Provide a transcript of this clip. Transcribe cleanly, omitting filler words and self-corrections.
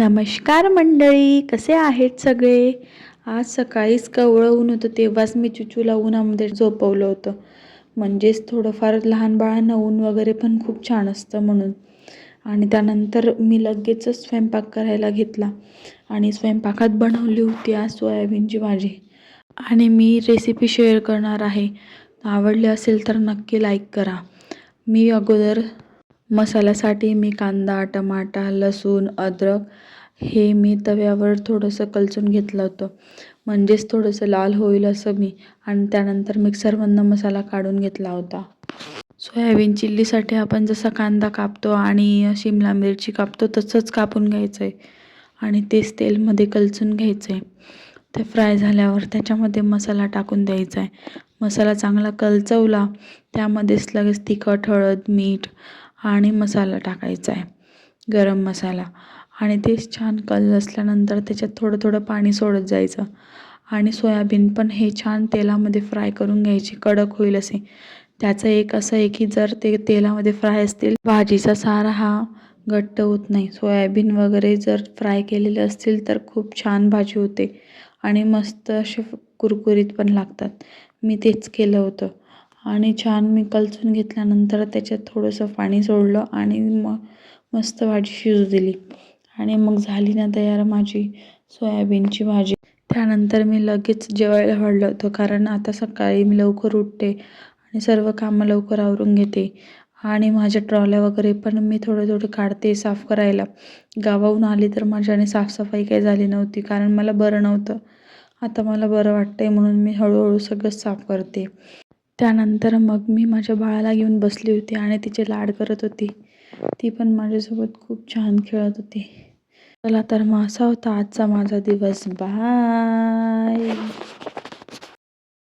नमस्कार मंडळी, कसे आहेत सगळे? आज सकाळीच कवळं ऊन होतं तेव्हाच मी चुचूला उन्हामध्ये झोपवलं होतं. म्हणजेच थोडंफार लहान बाळांना ऊन वगैरे पण खूप छान असतं म्हणून. आणि त्यानंतर मी लगेचच स्वयंपाक करायला घेतला आणि स्वयंपाकात बनवली होती आज सोयाबीनची भाजी. आणि मी रेसिपी शेअर करणार आहे. आवडली असेल तर नक्की लाईक करा. मी अगोदर मसाल्यासाठी मी कांदा, टमाटा, लसूण, अद्रक हे मी तव्यावर थोडंसं कलसून घेतलं होतं. म्हणजेच थोडंसं लाल होईल असं मी. आणि त्यानंतर मिक्सरमधनं मसाला काढून घेतला होता. सोयाबीन चिल्लीसाठी आपण जसा कांदा कापतो आणि शिमला मिरची कापतो तसंच कापून घ्यायचं आहे. आणि तेच तेलमध्ये कलसून घ्यायचं आहे. ते फ्राय झाल्यावर त्याच्यामध्ये मसाला टाकून द्यायचा आहे. मसाला चांगला कलचवला त्यामध्येच लगेच तिखट, हळद, मीठ आणि मसाला टाकायचा आहे, गरम मसाला. आणि तेच छान कलसल्यानंतर त्याच्यात थोडं थोडं पाणी सोडत जायचं. आणि सोयाबीन पण हे छान तेलामध्ये फ्राय करून घ्यायचे, कडक होईल असे. त्याचं एक असं आहे की जर ते तेलामध्ये फ्राय असतील, भाजीचा सारा हा घट्ट होत नाही. सोयाबीन वगैरे जर फ्राय केलेले असतील तर खूप छान भाजी होते आणि मस्त असे कुरकुरीत पण लागतात. मी तेच केलं होतं. आणि छान मी कलसून घेतल्यानंतर त्याच्यात थोडंसं पाणी सोडलं आणि मस्त भाजी शिजू दिली. आणि मग झाली ना तयार माझी सोयाबीनची भाजी. त्यानंतर मी लगेच जेवायला वाढलं होतं, कारण आता सकाळी मी लवकर उठते आणि सर्व कामं लवकर आवरून घेते. आणि माझ्या ट्रॉल्या वगैरे पण मी थोडं काढते साफ करायला. गावाहून आली तर माझ्याने साफसफाई काही झाली नव्हती, कारण मला बरं नव्हतं. आता मला बरं वाटतंय म्हणून मी हळूहळू सगळं साफ करते. त्यानंतर मग मी माझ्या बाळाला घेऊन बसली होती आणि तिचे लाड करत होती. ती पण माझ्यासोबत खूप छान खेळत होती. चला तर मग असा होता आजचा माझा दिवस. बाय.